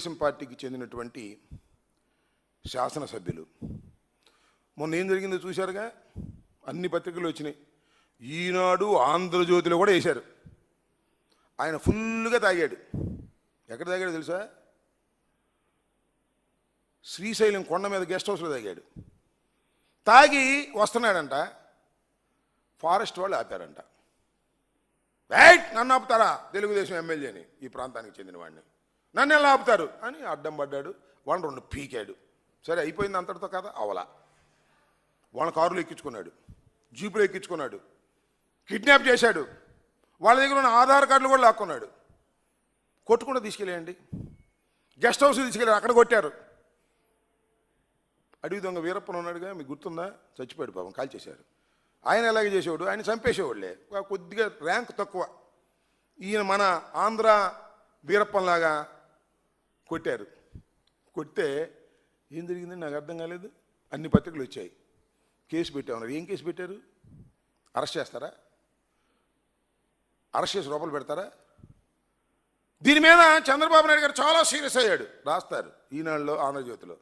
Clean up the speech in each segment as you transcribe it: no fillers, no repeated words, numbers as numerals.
తెలుగుదేశం పార్టీకి చెందినటువంటి శాసనసభ్యులు మొన్న ఏం జరిగిందో చూశారుగా, అన్ని పత్రికలు వచ్చినాయి. ఈనాడు, ఆంధ్రజ్యోతిలో కూడా వేశారు. ఆయన ఫుల్గా తాగాడు. ఎక్కడ తాగాడు తెలుసా? శ్రీశైలం కొండ మీద గెస్ట్ హౌస్లో తాగాడు. తాగి వస్తున్నాడంట. ఫారెస్ట్ వాళ్ళు ఆపారంట. నన్ను ఆపుతారా తెలుగుదేశం ఎమ్మెల్యేని, ఈ ప్రాంతానికి చెందిన వాడిని నన్ను ఎలా ఆపుతారు అని అడ్డం పడ్డాడు. వాడిని రెండు పీకాడు. సరే అయిపోయింది అంతటితో కదా. అవలా వాళ్ళ కారులో ఎక్కించుకున్నాడు, జీపులో ఎక్కించుకున్నాడు, కిడ్నాప్ చేశాడు. వాళ్ళ దగ్గర ఉన్న ఆధార్ కార్డులు కూడా లాక్కున్నాడు. కొట్టుకుంటూ తీసుకెళ్ళేయండి, గెస్ట్ హౌస్ తీసుకెళ్ళారు, అక్కడ కొట్టారు. అడవి దొంగ వీరప్పన్ ఉన్నాడుగా, మీకు గుర్తుందా? చచ్చిపోయాడు పాపం, కాల్ చేశారు. ఆయన ఎలాగే చేసేవాడు, ఆయన చంపేసేవాళ్ళే. కొద్దిగా ర్యాంక్ తక్కువ. ఈయన మన ఆంధ్ర వీరప్పన్లాగా కొట్టారు. కొడితే ఏం జరిగిందని నాకు అర్థం కాలేదు. అన్ని పత్రికలు వచ్చాయి, కేసు పెట్టామన్నారు. ఏం కేసు పెట్టారు? అరెస్ట్ చేస్తారా? అరెస్ట్ చేసి లోపల పెడతారా? దీని మీద చంద్రబాబు నాయుడు గారు చాలా సీరియస్ అయ్యాడు. రాస్తారు ఈనాడులో, ఆంధ్రజ్యోతిలో.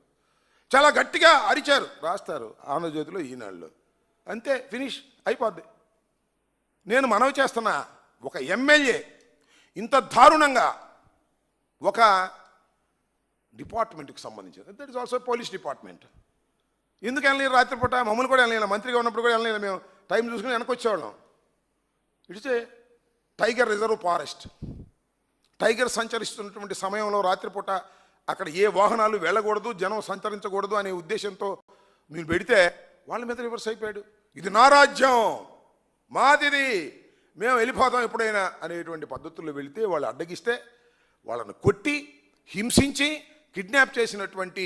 చాలా గట్టిగా అరిచారు, రాస్తారు ఆంధ్రజ్యోతిలో, ఈనాడులో. అంతే, ఫినిష్ అయిపోద్ది. నేను మనవి చేస్తున్నా, ఒక ఎమ్మెల్యే ఇంత దారుణంగా ఒక డిపార్ట్మెంట్కి సంబంధించింది, that is also police department. ఎందుకు వెళ్ళలేదు రాత్రిపూట? మమ్మల్ని కూడా వెళ్ళలేదు, మంత్రిగా ఉన్నప్పుడు కూడా వెళ్ళలేదు. మేము టైం చూసుకుని వెనక్కి వచ్చేవాళ్ళం. It's a tiger reserve forest. Tiger సంచరిస్తున్నటువంటి సమయంలో రాత్రిపూట అక్కడ ఏ వాహనాలు వెళ్ళకూడదు, జనం సంచరించకూడదు అనే ఉద్దేశంతో మీరు పెడితే వాళ్ళ మీద రివర్స్ అయిపోయాడు. ఇది నా రాజ్యం, మాదిది, మేము వెళ్ళిపోతాం ఎప్పుడైనా అనేటువంటి పద్ధతుల్లో వెళితే వాళ్ళు అడ్డగిస్తే వాళ్ళను కొట్టి హింసించి కిడ్నాప్ చేసినటువంటి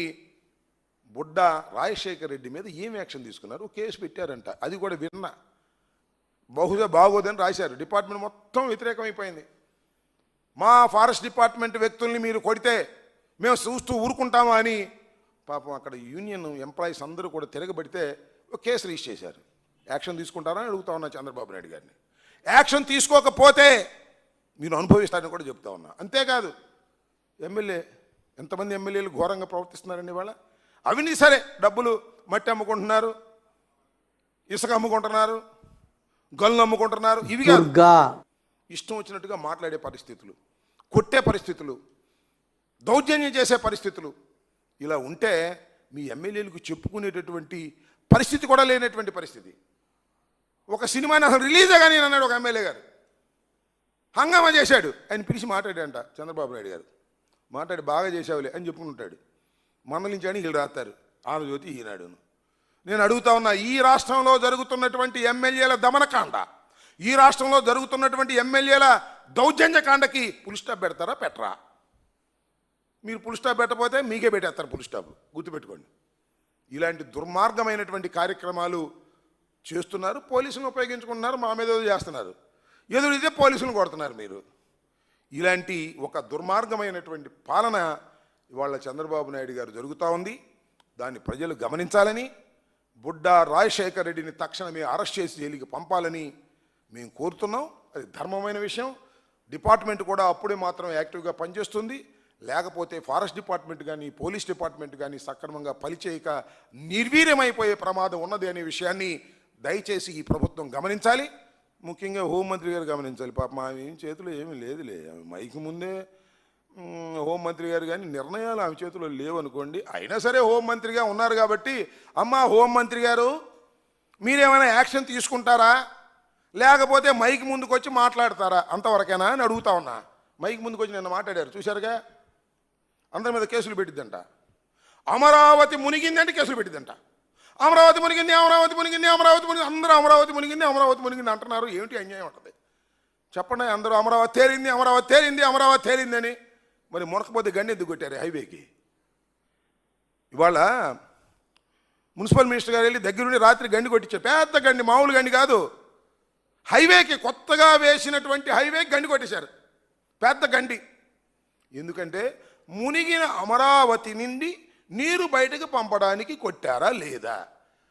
బుడ్డ రాజశేఖర్ రెడ్డి మీద ఏం యాక్షన్ తీసుకున్నారు? కేసు పెట్టారంట. అది కూడా విన్నా, బహుశా బాగోదని రాశారు. డిపార్ట్మెంట్ మొత్తం వ్యతిరేకమైపోయింది. మా ఫారెస్ట్ డిపార్ట్మెంట్ వ్యక్తుల్ని మీరు కొడితే మేము చూస్తూ ఊరుకుంటామా అని పాపం అక్కడ యూనియన్ ఎంప్లాయీస్ అందరూ కూడా తిరగబడితే ఒక కేసు రిజిస్టర్ చేశారు. యాక్షన్ తీసుకుంటారని అడుగుతా ఉన్నా చంద్రబాబు నాయుడు గారిని. యాక్షన్ తీసుకోకపోతే మీరు అనుభవిస్తారని కూడా చెప్తా ఉన్నా. అంతేకాదు, ఎమ్మెల్యే, ఎంతమంది ఎమ్మెల్యేలు ఘోరంగా ప్రవర్తిస్తున్నారండి ఇవాళ. అవినీతి సరే, డబ్బులు మట్టి అమ్ముకుంటున్నారు, ఇసుక అమ్ముకుంటున్నారు, గల్లు అమ్ముకుంటున్నారు. ఇవి ఇష్టం వచ్చినట్టుగా మాట్లాడే పరిస్థితులు, కొట్టే పరిస్థితులు, దౌర్జన్యం చేసే పరిస్థితులు ఇలా ఉంటే మీ ఎమ్మెల్యేలకు చెప్పుకునేటటువంటి పరిస్థితి కూడా లేనటువంటి పరిస్థితి. ఒక సినిమాని అసలు రిలీజే కానీ అన్నాడు ఒక ఎమ్మెల్యే గారు. హంగామా చేశాడు. ఆయన పిలిచి మాట్లాడాడంట చంద్రబాబు నాయుడు గారు. మాట్లాడి బాగా చేసావులే అని చెప్పుకుంటాడు. మందలించాడు, వీళ్ళు రాస్తారు ఆంధ్రజ్యోతి, ఈనాడును. నేను అడుగుతా ఉన్నా, ఈ రాష్ట్రంలో జరుగుతున్నటువంటి ఎమ్మెల్యేల దమనకాండ, ఈ రాష్ట్రంలో జరుగుతున్నటువంటి ఎమ్మెల్యేల దౌర్జన్యకాండకి పుల్ స్టాప్ పెడతారా పెట్టరా? మీరు పుల్ స్టాప్ పెట్టకపోతే మీకే పెట్టేస్తారు పుల్ స్టాప్, గుర్తుపెట్టుకోండి. ఇలాంటి దుర్మార్గమైనటువంటి కార్యక్రమాలు చేస్తున్నారు. పోలీసులను ఉపయోగించుకుంటున్నారు, మా మీద చేస్తున్నారు. ఎదురైతే పోలీసులను కొడుతున్నారు మీరు. ఇలాంటి ఒక దుర్మార్గమైనటువంటి పాలన ఇవాళ చంద్రబాబు నాయుడు గారు జరుగుతూ ఉంది. దాన్ని ప్రజలు గమనించాలని, బుడ్డ రాజశేఖర్ రెడ్డిని తక్షణమే అరెస్ట్ చేసి జైలుకి పంపాలని మేము కోరుతున్నాం. అది ధర్మమైన విషయం. డిపార్ట్మెంట్ కూడా అప్పుడే మాత్రం యాక్టివ్గా పనిచేస్తుంది. లేకపోతే ఫారెస్ట్ డిపార్ట్మెంట్ కానీ, పోలీస్ డిపార్ట్మెంట్ కానీ సక్రమంగా పనిచేయక నిర్వీర్యమైపోయే ప్రమాదం ఉన్నది అనే విషయాన్ని దయచేసి ఈ ప్రభుత్వం గమనించాలి. ముఖ్యంగా హోంమంత్రి గారు గమనించాలి. పాప మా ఏం చేతిలో ఏమీ లేదులే, మైకి ముందే హోంమంత్రి గారు కానీ నిర్ణయాలు ఆమె చేతిలో లేవనుకోండి. అయినా సరే హోంమంత్రిగా ఉన్నారు కాబట్టి, అమ్మ హోంమంత్రి గారు మీరేమైనా యాక్షన్ తీసుకుంటారా, లేకపోతే మైకి ముందుకు వచ్చి మాట్లాడతారా, అంతవరకేనా అని అడుగుతా ఉన్నా. మైకి ముందుకు వచ్చి నిన్న మాట్లాడారు, చూశారుగా. అందరి మీద కేసులు పెట్టిద్దంట. అమరావతి మునిగిందంటే కేసులు పెట్టిద్దంట. అమరావతి మునిగింది, అమరావతి మునిగింది, అమరావతి మునిగింది, అందరూ అమరావతి మునిగింది, అమరావతి మునిగింది అంటున్నారు. ఏమిటి అన్యాయం ఉంటుంది చెప్పండి? అందరూ అమరావతి తేలింది, అమరావతి తేలింది, అమరావతి తేలింది అని. మరి మునకపోతే గండి ఎందుకు కొట్టారు హైవేకి? ఇవాళ మున్సిపల్ మినిస్టర్ గారు వెళ్ళి దగ్గరుండి రాత్రి గండి కొట్టించారు. పెద్ద గండి, మామూలు గండి కాదు. హైవేకి, కొత్తగా వేసినటువంటి హైవేకి గండి కొట్టేశారు, పెద్ద గండి. ఎందుకంటే మునిగిన అమరావతి నుండి నీరు బయటకు పంపడానికి కొట్టారా లేదా?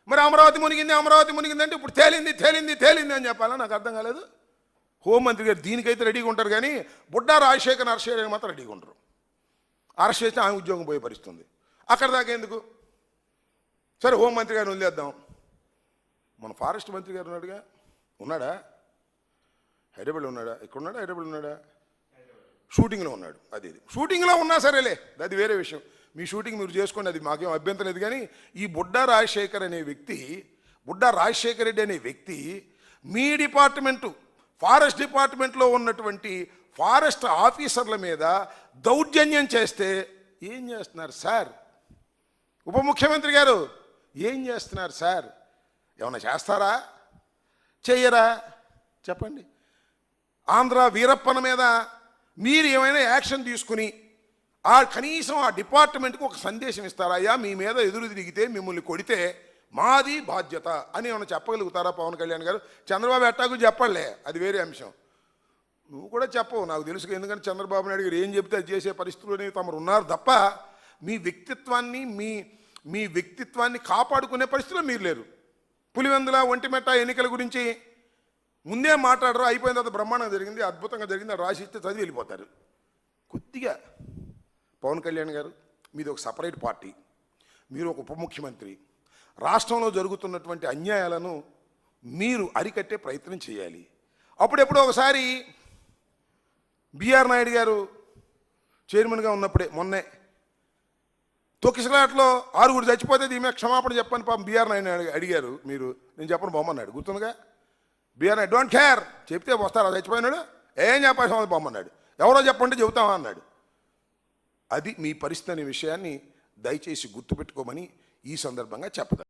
మరి అమరావతి మునిగింది, అమరావతి మునిగింది అంటే ఇప్పుడు తేలింది తేలింది తేలింది అని చెప్పాలా? నాకు అర్థం కాలేదు. హోంమంత్రి గారు దీనికైతే రెడీగా ఉంటారు, కానీ బుడ్డా రాజశేఖర్ అరెస్ట్ చేయడానికి మాత్రం రెడీగా ఉంటారు. అరెస్ట్ చేస్తే ఆమె ఉద్యోగం పోయే పరిస్థితి ఉంది. అక్కడ దాకా ఎందుకు? సరే, హోంమంత్రి గారిని వదిలేద్దాం. మన ఫారెస్ట్ మంత్రి గారు ఉన్నాడా? హైదరాబాద్లో ఉన్నాడా? ఇక్కడ ఉన్నాడా? హైదరాబాద్లో ఉన్నాడా? షూటింగ్లో ఉన్నాడు. అది షూటింగ్లో ఉన్నా సరేలే, అది వేరే విషయం. మీ షూటింగ్ మీరు చేసుకోండి, అది మాకేం అభ్యంతరం లేదు. కానీ ఈ బుడ్డా రాజశేఖర్ రెడ్డి అనే వ్యక్తి మీ డిపార్ట్మెంటు, ఫారెస్ట్ డిపార్ట్మెంట్లో ఉన్నటువంటి ఫారెస్ట్ ఆఫీసర్ల మీద దౌర్జన్యం చేస్తే ఏం చేస్తున్నారు సార్? ఉప ముఖ్యమంత్రి గారు ఏం చేస్తున్నారు సార్? ఏమన్నా చేస్తారా? చెయ్యరా? చెప్పండి. ఆంధ్ర వీరప్పన మీద మీరు ఏమైనా యాక్షన్ తీసుకుని కనీసం ఆ డిపార్ట్మెంట్కి ఒక సందేశం ఇస్తారా? అయ్యా, మీ మీద ఎదురు తిరిగితే, మిమ్మల్ని కొడితే మాది బాధ్యత అని ఏమైనా చెప్పగలుగుతారా పవన్ కళ్యాణ్ గారు? చంద్రబాబు ఎట్టాకు చెప్పలే, అది వేరే అంశం. నువ్వు కూడా చెప్పవు, నాకు తెలుసు. ఎందుకంటే చంద్రబాబు నాయుడు గారు ఏం చెప్తే అది చేసే పరిస్థితులు అనేవి తమరు ఉన్నారు తప్ప మీ వ్యక్తిత్వాన్ని కాపాడుకునే పరిస్థితిలో మీరు లేరు. పులివెందుల, ఒంటిమిట్ట ఎన్నికల గురించి ముందే మాట్లాడరు, అయిపోయిన తర్వాత బ్రహ్మాండంగా జరిగింది, అద్భుతంగా జరిగింది, రాసి ఇస్తే చదివి వెళ్ళిపోతారు. కొద్దిగా పవన్ కళ్యాణ్ గారు, మీది ఒక సపరేట్ పార్టీ, మీరు ఒక ఉప ముఖ్యమంత్రి, రాష్ట్రంలో జరుగుతున్నటువంటి అన్యాయాలను మీరు అరికట్టే ప్రయత్నం చేయాలి. అప్పుడెప్పుడో ఒకసారి బిఆర్ నాయుడు గారు చైర్మన్గా ఉన్నప్పుడే, మొన్నే తొక్కిసలాట్లో 6 చచ్చిపోతే దీని మీద క్షమాపణ చెప్పని పాపం బిఆర్ నాయుడు అడిగారు. మీరు నేను చెప్పను బొమ్మన్నాడు, గుర్తుందిగా? బిఆర్ నాయుడు డోంట్ కేర్, చెప్తే వస్తారా చచ్చిపోయినాడు, ఏం చెప్పాల్సిన బొమ్మన్నాడు. ఎవరో చెప్పంటే చెబుతామా అన్నాడు. అది మీ పరిస్థితి అనే విషయాన్ని దయచేసి గుర్తుపెట్టుకోమని ఈ సందర్భంగా చెప్పదు.